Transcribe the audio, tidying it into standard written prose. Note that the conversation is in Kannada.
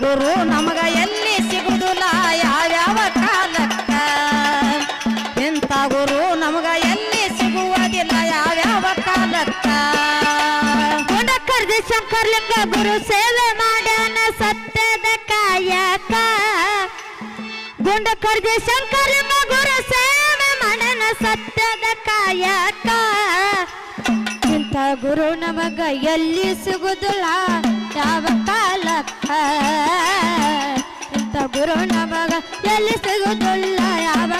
ಗುರು ನಮಗ ಎಲ್ಲಿ ಸಿಗುದಿಲ್ಲ ಯಾವ್ಯಾವ ಕಾಲಕ್ಕ ಇಂಥ ಗುರು ನಮಗ ಎಲ್ಲಿ ಸಿಗುವುದಿಲ್ಲ ಯಾವ್ಯಾವ ಕಾಲಕ್ಕ ಗುಂಡಕರ್ಜಿ ಶಂಕರ್ಲಿಂಗ ಗುರು ಸೇವೆ ಮಾಡ್ಯಾನ ಸತ್ಯದ ಕಾಯಕ ಗುಂಡಕರ್ಜಿ ಶಂಕರ್ಲಿಂಗ ಗುರು ಸೇವೆ ಮಾಡ್ಯಾನ ಸತ್ಯದ ಕಾಯಕ ಇಂಥ ಗುರು ನಮಗ ಎಲ್ಲಿ ಸಿಗುದಿಲ್ಲ ಯಾವ ಕಾಲಕ್ಕ ಇಂಥ ಗುರು ನಮಗ ಎಲ್ಲಿ ಸಿಗುದಿಲ್ಲ ಯಾವ